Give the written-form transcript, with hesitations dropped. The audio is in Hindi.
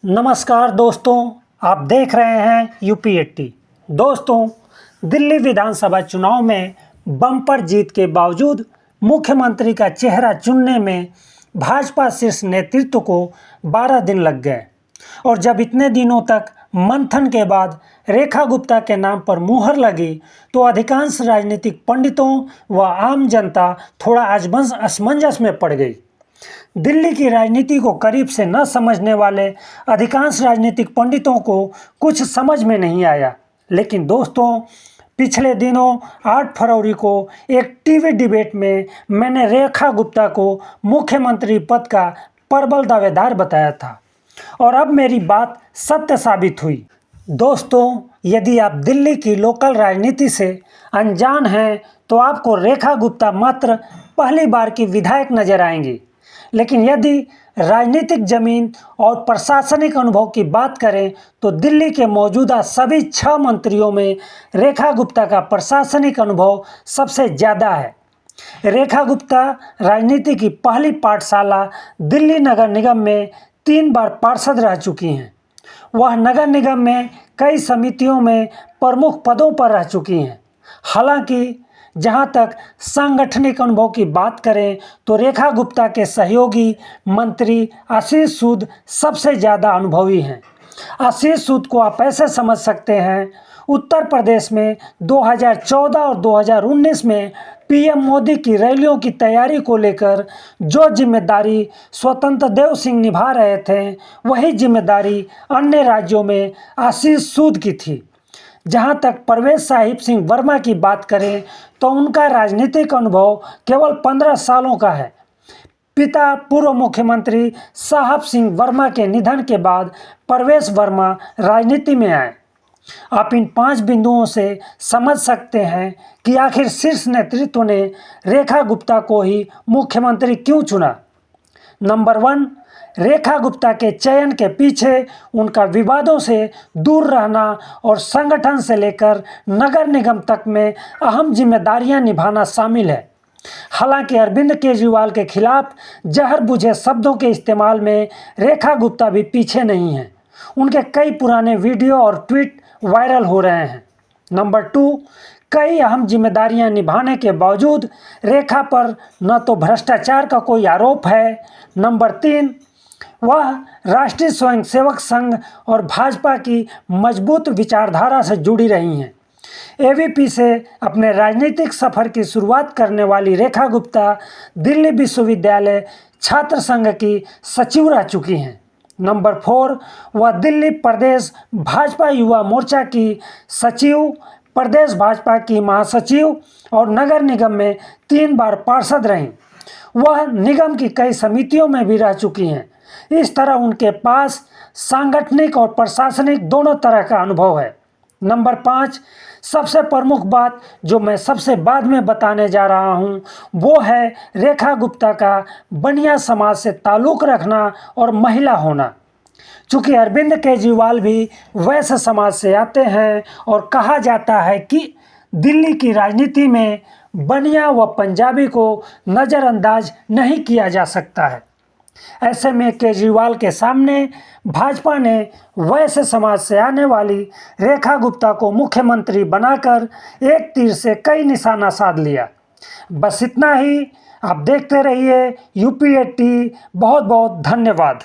नमस्कार दोस्तों, आप देख रहे हैं UP80। दोस्तों, दिल्ली विधानसभा चुनाव में बम्पर जीत के बावजूद मुख्यमंत्री का चेहरा चुनने में भाजपा शीर्ष नेतृत्व को 12 दिन लग गए और जब इतने दिनों तक मंथन के बाद रेखा गुप्ता के नाम पर मुहर लगी तो अधिकांश राजनीतिक पंडितों व आम जनता थोड़ा असमंजस में पड़ गई। दिल्ली की राजनीति को करीब से न समझने वाले अधिकांश राजनीतिक पंडितों को कुछ समझ में नहीं आया। लेकिन दोस्तों, पिछले दिनों 8 फरवरी को एक टीवी डिबेट में मैंने रेखा गुप्ता को मुख्यमंत्री पद का प्रबल दावेदार बताया था और अब मेरी बात सत्य साबित हुई। दोस्तों, यदि आप दिल्ली की लोकल राजनीति से अनजान हैं तो आपको रेखा गुप्ता मात्र पहली बार की विधायक नजर आएंगी। लेकिन यदि राजनीतिक जमीन और प्रशासनिक अनुभव की बात करें तो दिल्ली के मौजूदा सभी 6 मंत्रियों में रेखा गुप्ता का प्रशासनिक अनुभव सबसे ज़्यादा है। रेखा गुप्ता राजनीति की पहली पाठशाला दिल्ली नगर निगम में 3 बार पार्षद रह चुकी हैं। वह नगर निगम में कई समितियों में प्रमुख पदों पर रह चुकी हैं। हालांकि जहां तक सांगठनिक अनुभव की बात करें तो रेखा गुप्ता के सहयोगी मंत्री आशीष सूद सबसे ज़्यादा अनुभवी हैं। आशीष सूद को आप ऐसे समझ सकते हैं, उत्तर प्रदेश में 2014 और 2019 में पीएम मोदी की रैलियों की तैयारी को लेकर जो जिम्मेदारी स्वतंत्र देव सिंह निभा रहे थे, वही जिम्मेदारी अन्य राज्यों में आशीष सूद की थी। जहां तक परवेज साहिब सिंह वर्मा की बात करें तो उनका राजनीतिक अनुभव केवल 15 सालों का है। पिता पूर्व मुख्यमंत्री साहब सिंह वर्मा के निधन के बाद परवेज वर्मा राजनीति में आए। आप इन 5 बिंदुओं से समझ सकते हैं कि आखिर शीर्ष नेतृत्व ने रेखा गुप्ता को ही मुख्यमंत्री क्यों चुना। नंबर 1, रेखा गुप्ता के चयन के पीछे उनका विवादों से दूर रहना और संगठन से लेकर नगर निगम तक में अहम जिम्मेदारियां निभाना शामिल है। हालांकि अरविंद केजरीवाल के खिलाफ जहर बुझे शब्दों के इस्तेमाल में रेखा गुप्ता भी पीछे नहीं हैं। उनके कई पुराने वीडियो और ट्वीट वायरल हो रहे हैं। नंबर 2, कई अहम जिम्मेदारियां निभाने के बावजूद रेखा पर न तो भ्रष्टाचार का कोई आरोप है। नंबर 3, वह राष्ट्रीय स्वयंसेवक संघ और भाजपा की मजबूत विचारधारा से जुड़ी रही हैं। एवीपी से अपने राजनीतिक सफर की शुरुआत करने वाली रेखा गुप्ता दिल्ली विश्वविद्यालय छात्र संघ की सचिव रह चुकी हैं। नंबर 4, वह दिल्ली प्रदेश भाजपा युवा मोर्चा की सचिव, प्रदेश भाजपा की महासचिव और नगर निगम में 3 बार पार्षद रहीं। वह निगम की कई समितियों में भी रह चुकी हैं। इस तरह उनके पास सांगठनिक और प्रशासनिक दोनों तरह का अनुभव है। नंबर 5, सबसे प्रमुख बात जो मैं सबसे बाद में बताने जा रहा हूं, वो है रेखा गुप्ता का बनिया समाज से ताल्लुक़ रखना और महिला होना। चूँकि अरविंद केजरीवाल भी वैश्य समाज से आते हैं और कहा जाता है कि दिल्ली की राजनीति में बनिया व पंजाबी को नज़रअंदाज नहीं किया जा सकता है। ऐसे में केजरीवाल के सामने भाजपा ने वैश्य समाज से आने वाली रेखा गुप्ता को मुख्यमंत्री बनाकर एक तीर से कई निशाना साध लिया। बस इतना ही। आप देखते रहिए UP80। बहुत बहुत धन्यवाद।